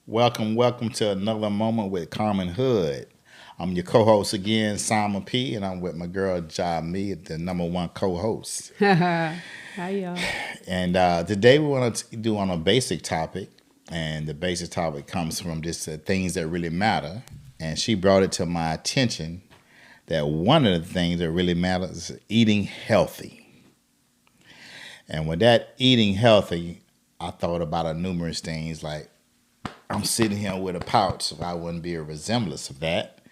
Welcome to another moment with Carmen Hood. I'm your co-host again, Simon P, and I'm with my girl Jimea, the number one co-host. Hi, y'all. And today we want to do on a basic topic, and the basic topic comes from just the things that really matter. And she brought it to my attention that one of the things that really matters is eating healthy. And with that eating healthy, I thought about numerous things like I'm sitting here with a pouch, so I wouldn't be a resemblance of that.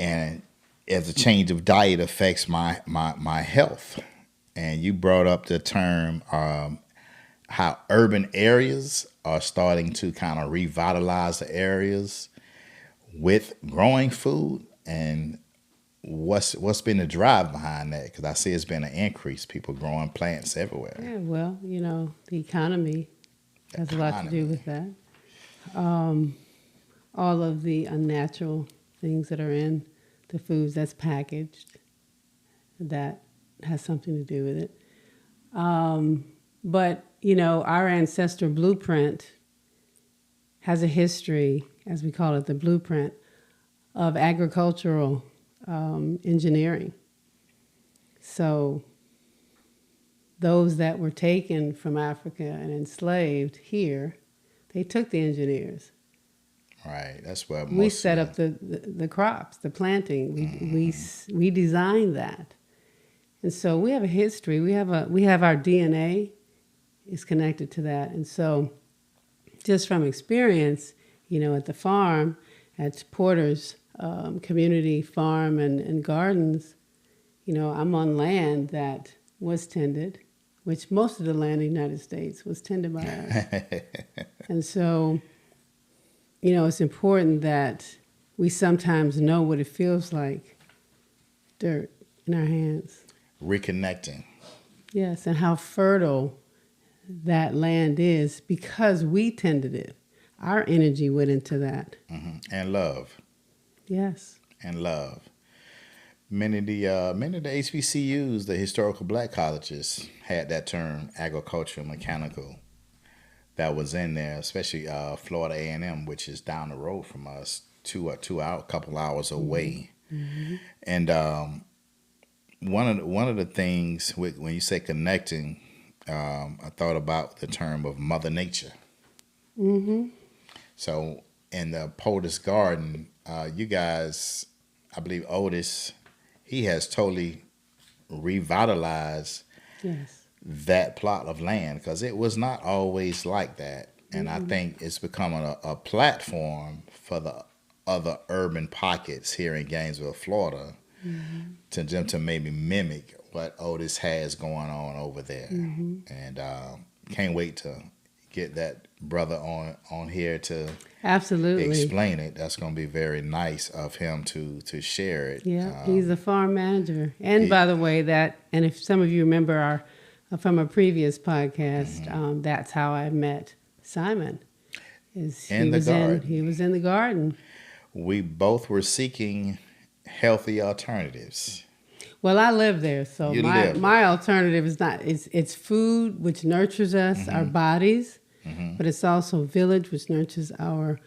And as a change of diet affects my health. And you brought up the term how urban areas are starting to kind of revitalize the areas with growing food. And what's been the drive behind that? Because I see it's been an increase, people growing plants everywhere. Yeah, well, the economy has a lot to do with that. All of the unnatural things that are in the foods that's packaged, that has something to do with it. But, our ancestor blueprint has a history, as we call it, the blueprint of agricultural engineering. So those that were taken from Africa and enslaved here, they took the engineers. Right, that's what We set up the crops, the planting. We designed that, and so we have a history. We have our DNA is connected to that, and so just from experience, at the farm, at Porter's Community Farm and Gardens, I'm on land that was tended, which most of the land in the United States was tended by us. And so, it's important that we sometimes know what it feels like, dirt in our hands. Reconnecting. Yes, and how fertile that land is because we tended it. Our energy went into that. Mm-hmm. And love. Yes. And love. Many of the HBCUs, the historical black colleges, had that term agricultural mechanical that was in there, especially Florida A&M, which is down the road from us, a couple hours away. Mm-hmm. And one of the things when you say connecting, I thought about the term of Mother Nature. Mm-hmm. So in the POTUS Garden, you guys, I believe Otis, he has totally revitalized that plot of land because it was not always like that. And I think it's becoming a platform for the other urban pockets here in Gainesville, Florida, to them to maybe mimic what Otis has going on over there. And can't wait to get that brother on here to absolutely explain it. That's going to be very nice of him to share it. Yeah, he's a farm manager. And by the way, and if some of you remember from a previous podcast, that's how I met Simon. He was in the garden. We both were seeking healthy alternatives. Well, I live there, so my alternative is not. It's food which nurtures us, our bodies, but it's also village which nurtures our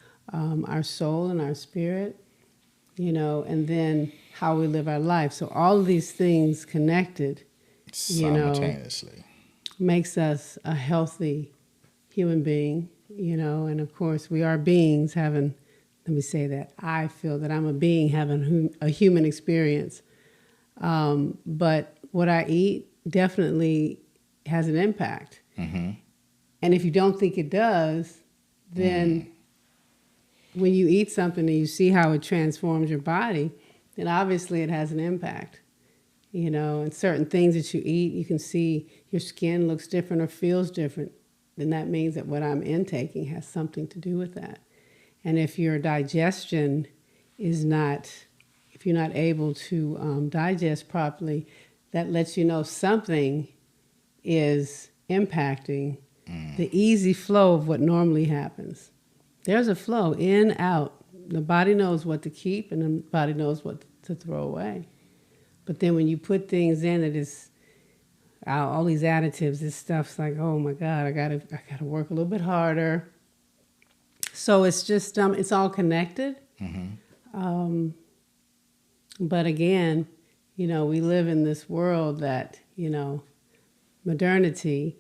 soul and our spirit, and then how we live our life. So all of these things connected, simultaneously, makes us a healthy human being, and of course we are beings having. Let me say that I feel that I'm a being having a human experience. But what I eat definitely has an impact. And if you don't think it does, then when you eat something and you see how it transforms your body, then obviously it has an impact. And certain things that you eat, you can see your skin looks different or feels different. Then that means that what I'm intaking has something to do with that. And if your digestion is not... if you're not able to digest properly, that lets you know something is impacting the easy flow of what normally happens. There's a flow in, out. The body knows what to keep and the body knows what to throw away. But then when you put things in that is all these additives, this stuff's like, oh my God, I gotta work a little bit harder. So it's just it's all connected. Mm-hmm. But again, we live in this world that modernity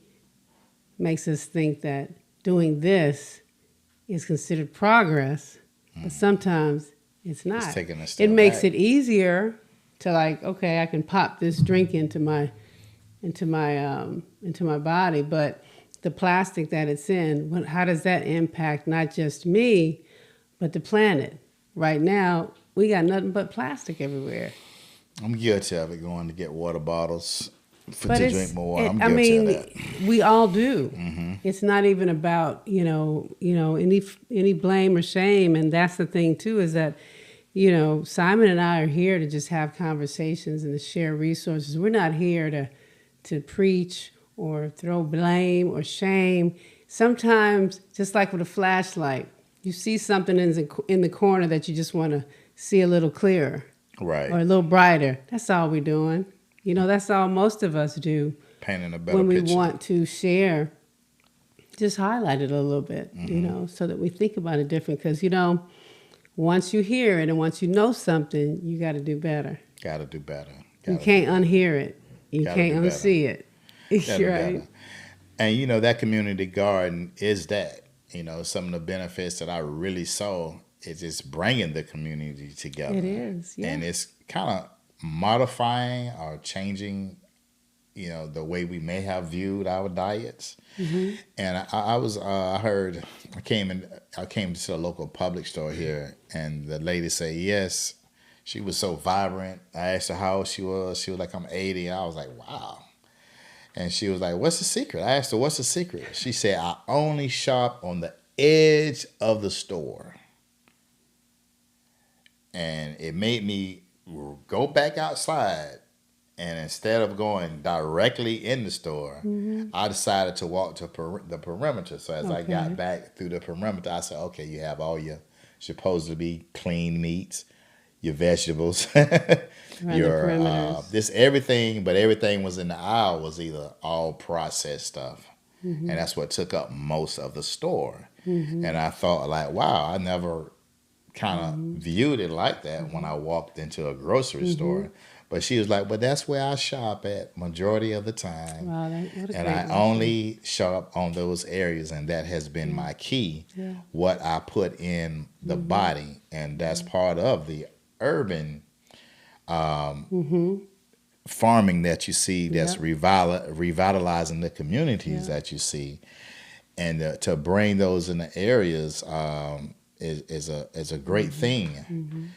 makes us think that doing this is considered progress, but sometimes it's not. It's taking a It step makes back. it easier to okay, I can pop this drink into my body, but the plastic that it's in, how does that impact not just me, but the planet? Right now, we got nothing but plastic everywhere. I'm guilty of it. Going to get water bottles But to drink more water. I'm I guilty of mean, that. we all do. Mm-hmm. It's not even about any blame or shame, and that's the thing too is that Simon and I are here to just have conversations and to share resources. We're not here to preach or throw blame or shame. Sometimes, just like with a flashlight, you see something in the corner that you just want to see a little clearer. Right. Or a little brighter. That's all we're doing. That's all most of us do. Painting a better when we picture. want to share, just highlight it a little bit, so that we think about it different. Because, once you hear it and once you know something, you got to do better. Got to do better. You can't unhear it. You can't unsee it. Right. And, that community garden is that. Some of the benefits that I really saw is just bringing the community together. It is, yeah. And it's kind of modifying or changing, the way we may have viewed our diets. Mm-hmm. And I came to a local public store here, and the lady said, yes, she was so vibrant. I asked her how old she was. She was like, I'm 80. And I was like, wow. And she was like, what's the secret? I asked her, what's the secret? She said, I only shop on the edge of the store. And it made me go back outside. And instead of going directly in the store, I decided to walk to the perimeter. So as I got back through the perimeter, I said, okay, you have all your supposed to be clean meats, your vegetables, your this everything, but everything was in the aisle was either all processed stuff, and that's what took up most of the store. And I thought like, wow, I never kind of viewed it like that when I walked into a grocery store. But she was like, but that's where I shop at majority of the time. Wow, and I only shop on those areas, and that has been my key, what I put in the body. And that's part of the urban farming that you see that's revitalizing the communities that you see. And to bring those in the areas is a great thing.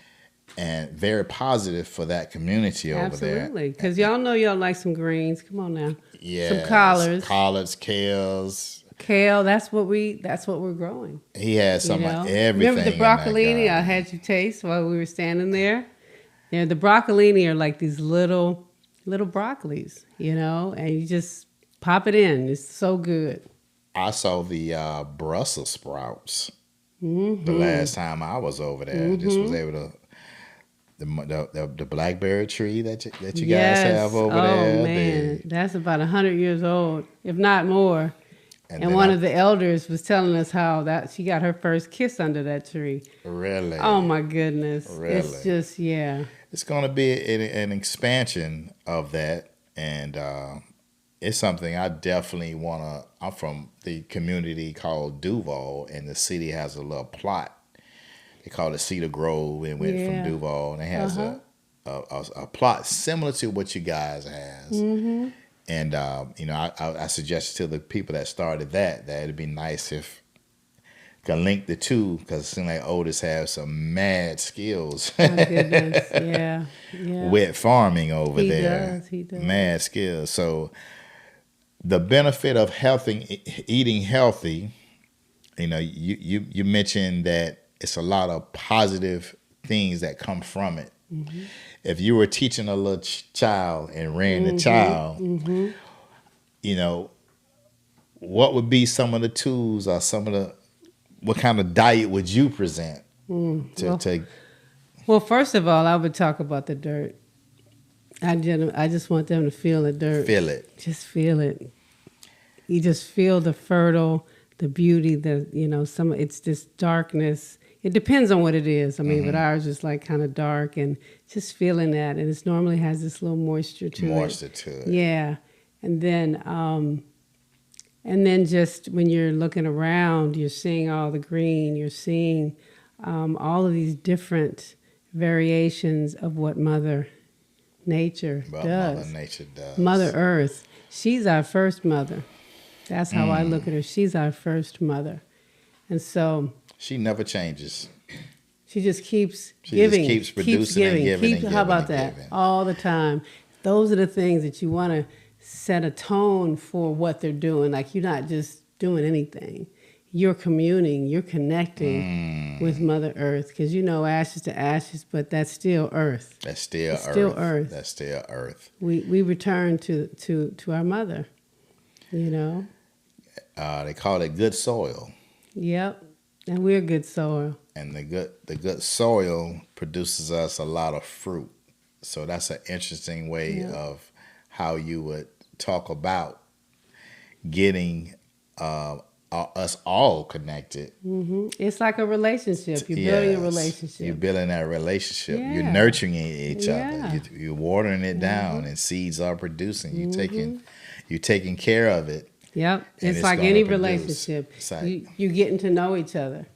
And very positive for that community over there. Absolutely, because y'all know y'all like some greens. Come on now. Yeah, some collards, kales. Kale, that's what we're growing. He had some of everything. Remember the broccolini I had you taste while we were standing there? Yeah, the broccolini are like these little broccolis, and you just pop it in. It's so good. I saw the Brussels sprouts the last time I was over there. I just was able to. The blackberry tree that you guys have over there. Oh man, that's about 100 years old, if not more. And one of the elders was telling us how that she got her first kiss under that tree. Really? Oh my goodness! Really? It's just It's going to be an expansion of that, and it's something I definitely want to. I'm from the community called Duval, and the city has a little plot. They call it Cedar Grove, and went from Duval, and it has a plot similar to what you guys has. And I suggested to the people that started that it'd be nice if can link the two, because it seems like Otis has some mad skills. Oh, goodness. Yeah. With farming over there. He does. Mad skills. So the benefit of eating healthy, you mentioned that it's a lot of positive things that come from it. If you were teaching a little child and ran the child, what would be some of the tools or what kind of diet would you present to take? Well, first of all, I would talk about the dirt. I just want them to feel the dirt. Feel it. Just feel it. You just feel the fertile the beauty, some it's just darkness. It depends on what it is. I mean, but ours is like kind of dark and just feeling that, and it normally has this little moisture to it. Moisture to it. Yeah, and then just when you're looking around, you're seeing all the green. You're seeing all of these different variations of what Mother Nature does. Mother Nature does. Mother Earth. She's our first mother. That's how I look at her. She's our first mother. And so she never changes. She just keeps giving. Just keeps producing and giving and giving. How about that? All the time. Those are the things that you want to set a tone for what they're doing. Like, you're not just doing anything. You're communing. You're connecting with Mother Earth. Because ashes to ashes, but that's still Earth. That's still Earth. Still Earth. That's still Earth. We return to our mother. They call it good soil. Yep, and we're good soil. And the good soil produces us a lot of fruit. So that's an interesting way of how you would talk about getting us all connected. Mm-hmm. It's like a relationship. You're building a relationship. You're building that relationship. Yeah. You're nurturing each other. You're watering it down, and seeds are producing. You're taking care of it. Yep. It's like any relationship. You getting to know each other.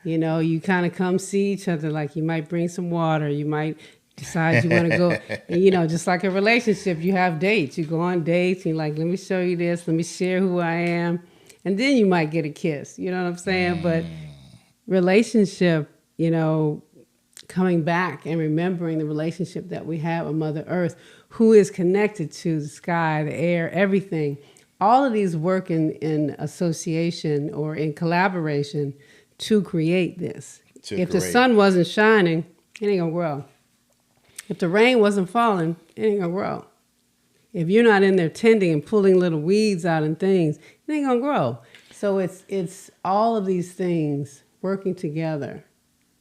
You kind of come see each other. Like, you might bring some water. You might decide you want to go. And, just like a relationship, you have dates. You go on dates. And you're like, let me show you this. Let me share who I am. And then you might get a kiss. You know what I'm saying? But relationship, coming back and remembering the relationship that we have with Mother Earth, who is connected to the sky, the air, everything. All of these work in association or in collaboration to create this. If the sun wasn't shining, it ain't gonna grow. If the rain wasn't falling, it ain't gonna grow. If you're not in there tending and pulling little weeds out and things, it ain't gonna grow. So it's all of these things working together.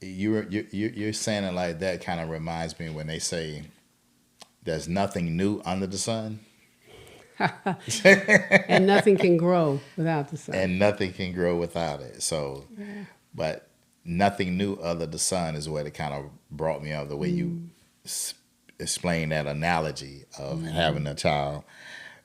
You're saying it like that. Kind of reminds me when they say there's nothing new under the sun. And nothing can grow without the sun. And nothing can grow without it. So, but nothing new other the sun is what it kind of brought me up. The way you explain that analogy of having a child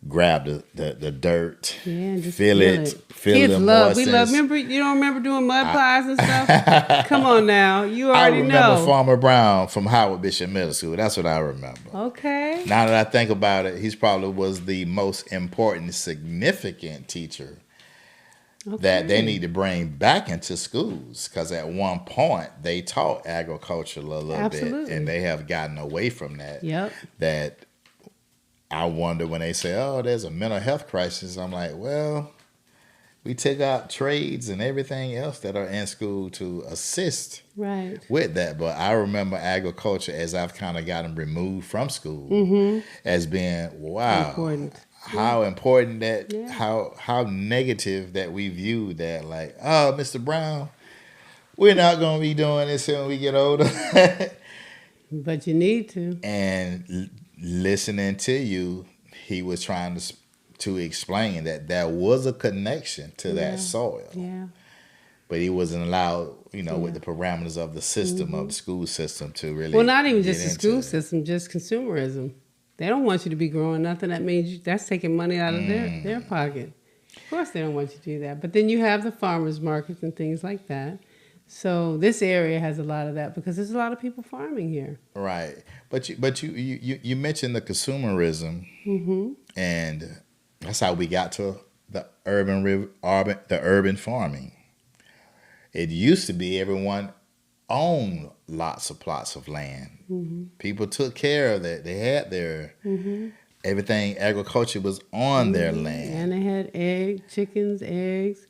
grab the dirt, and just feel it. Kids love. We love. Remember, you don't remember doing mud pies and stuff? Come on now, you already know. I remember Farmer Brown from Howard Bishop Middle School. That's what I remember. Okay. Now that I think about it, he's probably was the most important, significant teacher that they need to bring back into schools, because at one point they taught agriculture a little bit, and they have gotten away from that. Yep. That I wonder when they say, "Oh, there's a mental health crisis." I'm like, well, we took out trades and everything else that are in school to assist with that. But I remember agriculture, as I've kind of gotten removed from school, as being important. How important that, how negative that we view that. Like, oh, Mr. Brown, we're not going to be doing this when we get older. But you need to. And listening to you, he was trying to explain that there was a connection to that soil. Yeah. But he wasn't allowed, with the parameters of the system, of the school system, to really. Well, not even just the school system, just consumerism. They don't want you to be growing nothing. That means that's taking money out of their pocket. Of course, they don't want you to do that. But then you have the farmers markets and things like that. So this area has a lot of that because there's a lot of people farming here. Right, but you mentioned the consumerism, and that's how we got to the urban farming. It used to be everyone owned lots of plots of land. People took care of that. They had their everything. Agriculture was on their land, and they had chickens, eggs.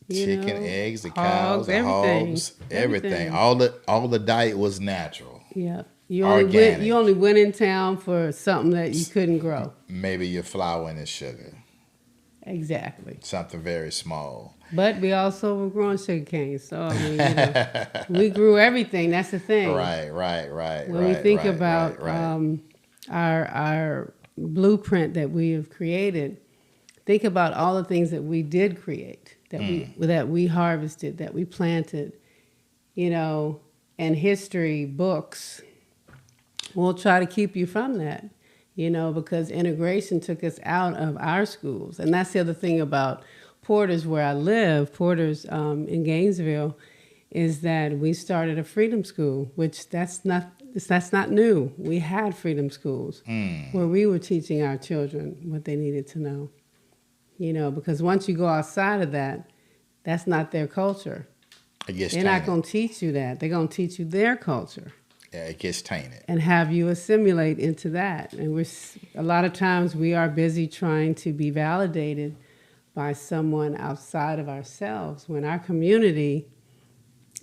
Eggs, the cows, the hogs, everything. All the diet was natural. Yeah. You only went in town for something that you couldn't grow. Maybe your flour and your sugar. Exactly. Something very small. But we also were growing sugar cane. So, I mean, we grew everything. That's the thing. Right. When we think about our blueprint that we have created, think about all the things that we did create. that we harvested, that we planted, you know, and history books will try to keep you from that, you know, because integration took us out of our schools. And that's the other thing about Porter's, where I live, Porter's in Gainesville, is that we started a freedom school, which that's not new. We had freedom schools where we were teaching our children what they needed to know, you know, because once you go outside of that, that's not their culture. They're not going to teach you that. They're going to teach you their culture. Yeah, it gets tainted. And have you assimilate into that. And a lot of times we are busy trying to be validated by someone outside of ourselves when our community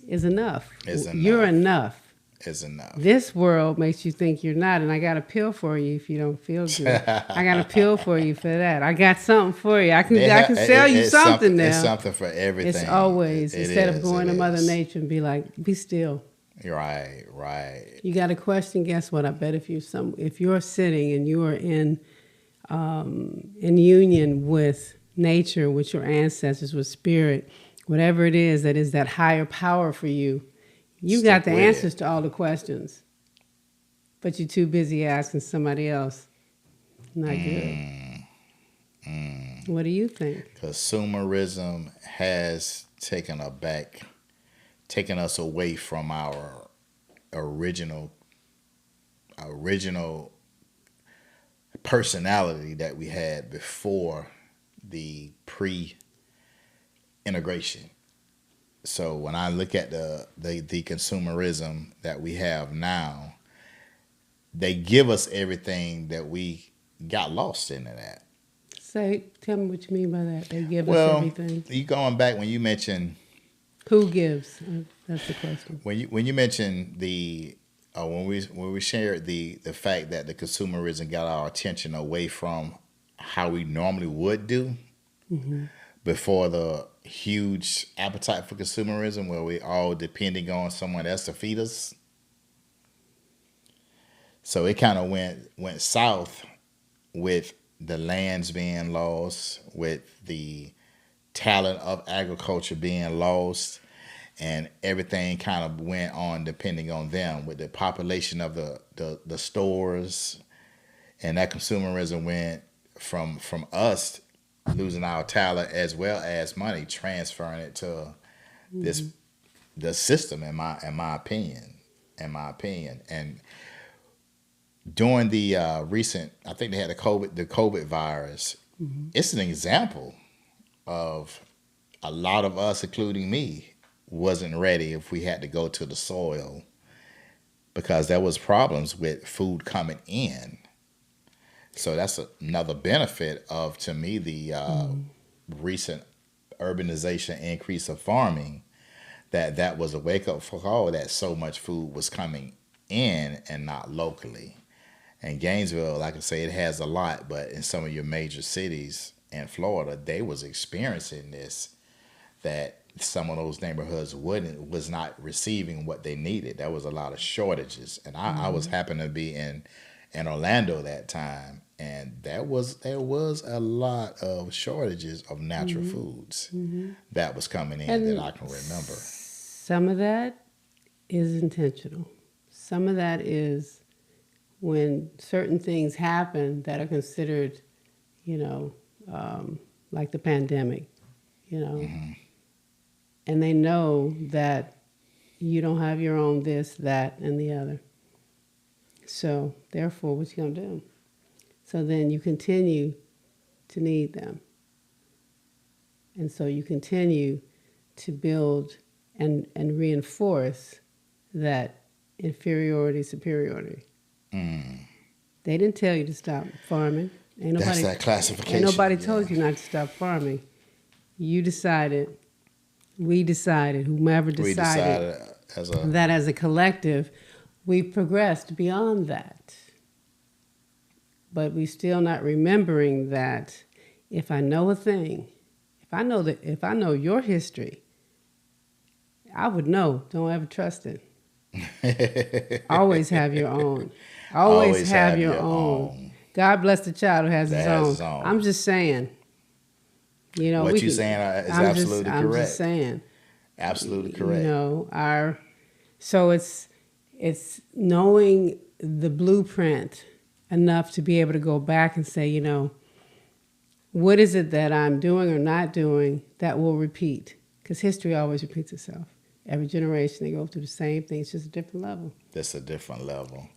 is enough. You're enough. Is enough. This world makes you think you're not, and I got a pill for you if you don't feel good. I got a pill for you for that. I got something for you. I can sell you something now. It's something for everything. It's always instead of going to Mother Nature and be like, be still. Right. You got a question? Guess what? I bet if you're sitting and you are in union with nature, with your ancestors, with spirit, whatever it is that is that higher power for you. You got the answers to all the questions, but you're too busy asking somebody else. Not good. What do you think? Consumerism has taken us away from our original personality that we had before the pre-integration. So when I look at the consumerism that we have now, they give us everything that we got lost into that. Tell me what you mean by that. They give us everything. You going back when you mentioned who gives? That's the question. When you mentioned when we shared the fact that the consumerism got our attention away from how we normally would do before the huge appetite for consumerism, where we all depending on someone else to feed us. So it kind of went south with the lands being lost, with the talent of agriculture being lost, and everything kind of went on depending on them with the population of the stores, and that consumerism went from us losing our talent as well as money, transferring it to the system. In my opinion, and during the recent, I think they had the COVID virus. It's an example of a lot of us, including me, wasn't ready if we had to go to the soil because there was problems with food coming in. So that's another benefit of, to me, the recent urbanization increase of farming, that was a wake-up call that so much food was coming in and not locally. And Gainesville, like I say, it has a lot, but in some of your major cities in Florida, they was experiencing this, that some of those neighborhoods was not receiving what they needed. There was a lot of shortages. And I was happened to be in Orlando that time, and there was a lot of shortages of natural foods that was coming in and that I can remember. Some of that is intentional. Some of that is when certain things happen that are considered, like the pandemic, and they know that you don't have your own this, that, and the other. So therefore, what you gonna do? So then you continue to need them. And so you continue to build and reinforce that inferiority, superiority. They didn't tell you to stop farming. That's that classification. Ain't nobody told you not to stop farming. You decided, we decided, whomever decided, that as a collective, we progressed beyond that. But we still not remembering that if I know a thing, if I know your history, I would know. Don't ever trust it. Always have your own. Always have your own. God bless the child who has his own. I'm just saying, You know, What we you can. saying is absolutely I'm correct. just saying. Absolutely You correct. know, so it's knowing the blueprint enough to be able to go back and say, you know, what is it that I'm doing or not doing that will repeat? Because history always repeats itself. Every generation, they go through the same thing. It's just a different level. That's a different level.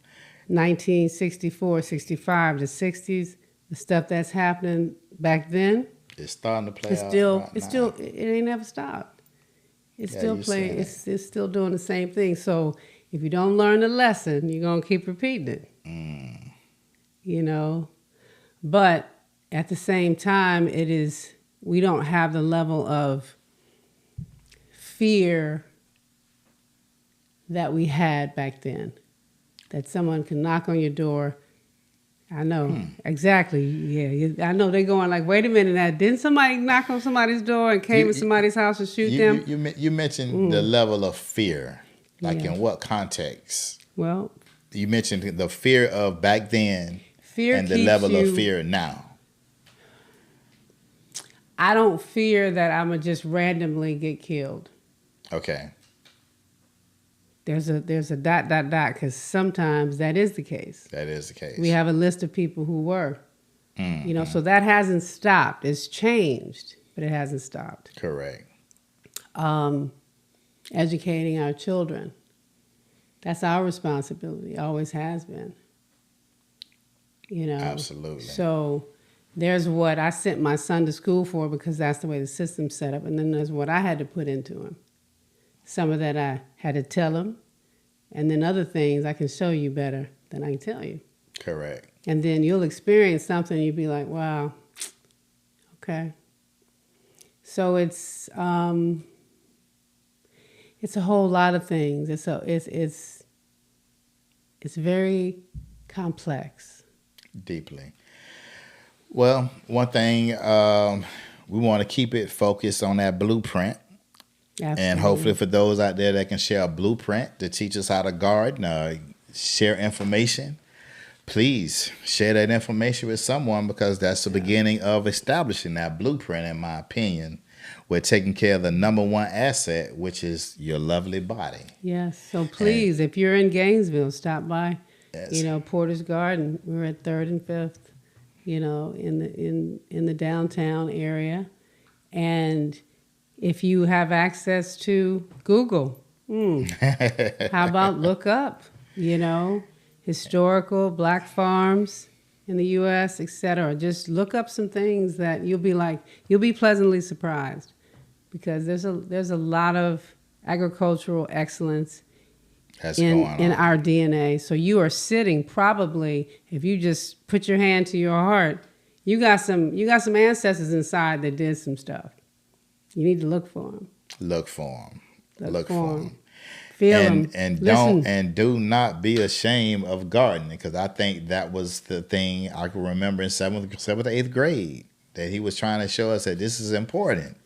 1964, 65, the 60s, the stuff that's happening back then, It's starting to play it's out still, right it's now. still, it ain't never stopped. It's Yeah, still you playing. said it. It's still doing the same thing. So if you don't learn the lesson, you're gonna keep repeating it. You know, but at the same time, we don't have the level of fear that we had back then. That someone can knock on your door. I know exactly. Yeah, I know they're going like, wait a minute, now didn't somebody knock on somebody's door and came to somebody's house and shoot them? You mentioned the level of fear. Like Yeah. in what context? Well, You mentioned the fear of back then fear and the keeps level you. of fear now. I don't fear that I'm gonna just randomly get killed. Okay. There's a dot because sometimes that is the case. That is the case. We have a list of people who were, you know, so that hasn't stopped. It's changed, but it hasn't stopped. Correct. Educating our children, that's our responsibility. Always has been. You know. Absolutely. So there's what I sent my son to school for because that's the way the system's set up, and then there's what I had to put into him. Some of that I had to tell him, and then other things I can show you better than I can tell you. Correct. And then you'll experience something, you'll be like, wow, okay. So it's a whole lot of things. It's very complex. Deeply. Well, one thing, we want to keep it focused on that blueprint. Absolutely. And hopefully for those out there that can share a blueprint to teach us how to garden, share information, please share that information with someone because that's the beginning of establishing that blueprint, in my opinion. We're taking care of the number one asset, which is your lovely body. Yes. So please, if you're in Gainesville, stop by. Yes. You know, Porter's Garden. We're at 3rd and 5th. You know, in the downtown area, and if you have access to Google, how about look up, you know, historical Black farms in the U.S., etc. Just look up some things that you'll be pleasantly surprised, because there's a lot of agricultural excellence in our DNA. So you are sitting probably, if you just put your hand to your heart, you got some ancestors inside that did some stuff. You need to look for them. Look for them. Look for them. Feel them. And do not be ashamed of gardening, because I think that was the thing I can remember in 7th or 8th grade, that he was trying to show us that this is important.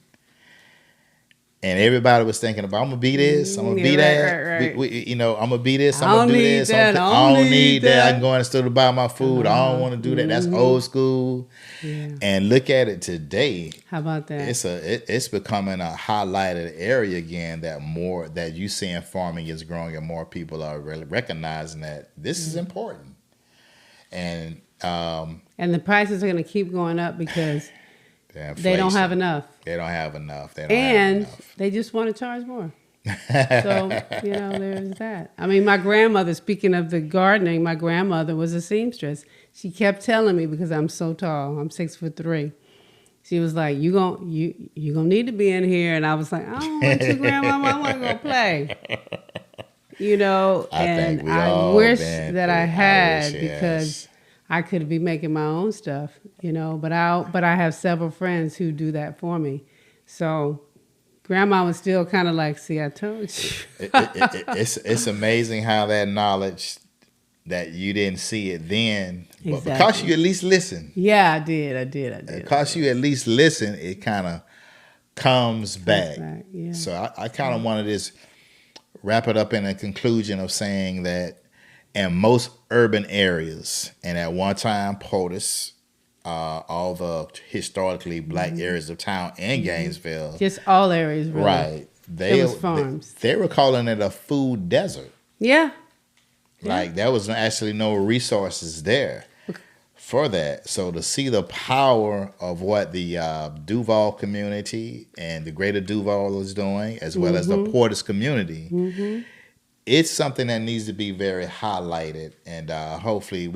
And everybody was thinking about, I'm gonna be this, I'm gonna be that. Right. I'm gonna be this, I'm gonna do this. I don't need that. I can go in the store to buy my food. I don't want to do that. That's old school. Yeah. And look at it today. How about that? It's becoming a highlighted area again, that you see in farming is growing, and more people are really recognizing that this is important. And the prices are going to keep going up because they don't have enough. They don't have enough. They just want to charge more. So, there's that. I mean, my grandmother, speaking of the gardening, my grandmother was a seamstress. She kept telling me, because I'm so tall, I'm 6'3". She was like, you gonna need to be in here. And I was like, I don't want to, Grandma, I want to go play. I wish that I had, because I could be making my own stuff, but I have several friends who do that for me. So Grandma was still kind of like, see, I told you. It's amazing how that knowledge, that you didn't see it then, but Exactly. because you at least listen. Yeah, I did. Because you at least listen, it kind of comes back. Yeah. So I kind of wanted to just wrap it up in a conclusion of saying that in most urban areas, and at one time POTUS, all the historically black areas of town in Gainesville. Just all areas, really. Right. It was farms. They were calling it a food desert. Yeah. Like there was actually no resources there for that. So to see the power of what the Duval community and the greater Duval is doing, as well as the Portis community, it's something that needs to be very highlighted. And hopefully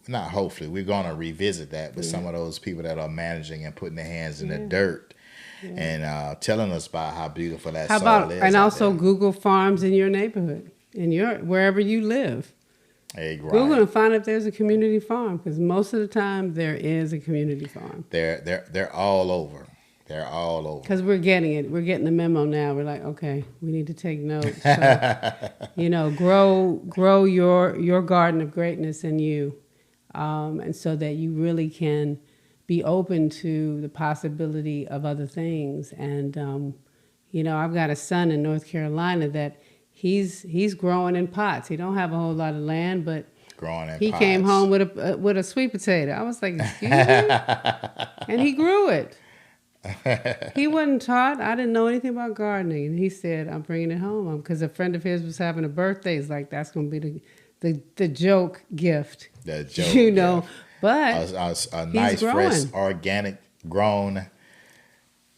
not hopefully, we're going to revisit that with some of those people that are managing and putting their hands in the dirt. And telling us about how beautiful that soil is. And also Google farms in your neighborhood, wherever you live. Hey, right. Google and find if there's a community farm, because most of the time there is a community farm. They're all over. They're all over. Because we're getting it. We're getting the memo now. We're like, okay, we need to take notes. So, grow your garden of greatness in you, and so that you really can be open to the possibility of other things. And, I've got a son in North Carolina that he's growing in pots. He don't have a whole lot of land, but he came home with a sweet potato. I was like, excuse me? And he grew it. He wasn't taught. I didn't know anything about gardening. And he said, I'm bringing it home. Because a friend of his was having a birthday. He's like, that's going to be the joke gift. The joke gift. But a nice, fresh, organic, grown.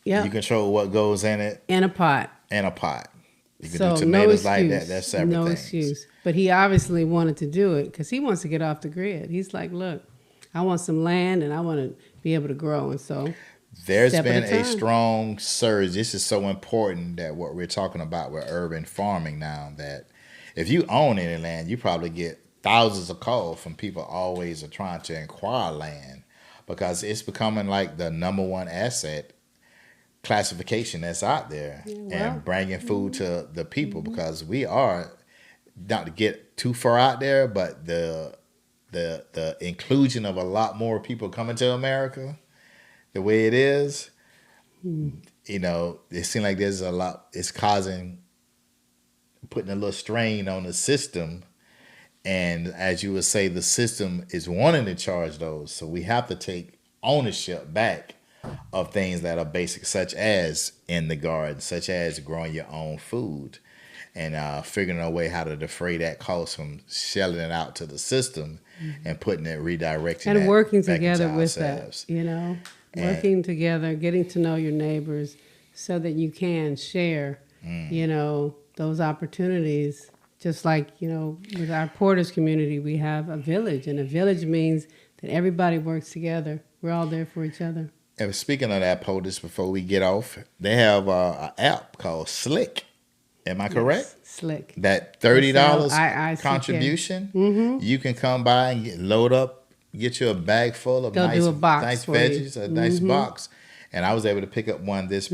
Yeah. You control what goes in it. In a pot. You can do tomatoes like that. That's separate things. No excuse. But he obviously wanted to do it because he wants to get off the grid. He's like, look, I want some land and I want to be able to grow. And so there's been a strong surge. This is so important that what we're talking about with urban farming now, that if you own any land, you probably get thousands of calls from people always are trying to acquire land because it's becoming like the number one asset classification that's out there and bringing food to the people because we are, not to get too far out there, but the inclusion of a lot more people coming to America the way it is, it seems like there's a lot, it's putting a little strain on the system. And as you would say, the system is wanting to charge those. So we have to take ownership back of things that are basic, such as in the garden, such as growing your own food and figuring a way how to defray that cost from shelling it out to the system and putting it, redirecting and that working back together into with ourselves. that, working together, getting to know your neighbors so that you can share, those opportunities. Just like, with our Porters community, we have a village, and a village means that everybody works together. We're all there for each other. And speaking of that, POTUS, before we get off, they have an app called Slick. Am I correct? Yes, Slick. That $30 contribution, you can come by and load up, get you a bag full of nice veggies, a nice box. And I was able to pick up one this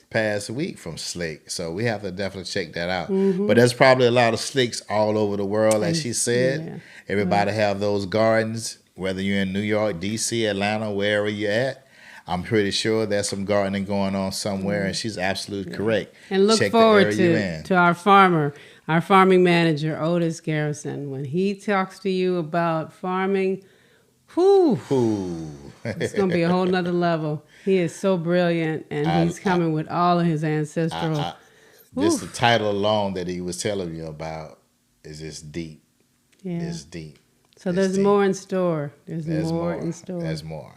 past week from Slick. So we have to definitely check that out. But there's probably a lot of Slicks all over the world, as she said. Yeah. Everybody have those gardens, whether you're in New York, D.C., Atlanta, wherever you're at. I'm pretty sure there's some gardening going on somewhere, and she's absolutely correct. And look forward to our farming manager, Otis Garrison. When he talks to you about farming, it's going to be a whole nother level. He is so brilliant, and he's coming with all of his ancestral. Just the title alone that he was telling you about is just deep. Yeah. It's deep. So there's more in store. There's more in store. There's more.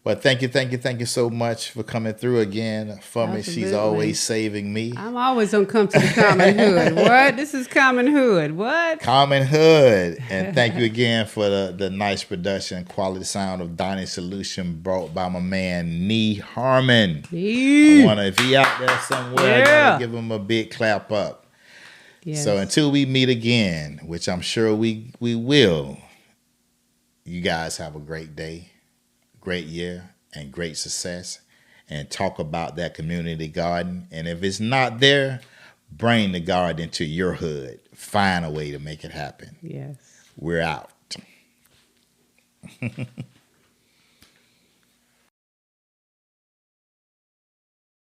Well, thank you so much for coming through again for me. She's always saving me. I'm always going to come to the Common Hood. What? This is Common Hood. What? Common Hood. And thank you again for the nice production and quality sound of Dining Solution brought by my man, Nee Harmon. Nee. If he out there somewhere, I gotta give him a big clap up. Yes. So until we meet again, which I'm sure we will, you guys have a great day. Great year and great success, and talk about that community garden. And if it's not there, bring the garden into your hood. Find a way to make it happen. Yes. We're out.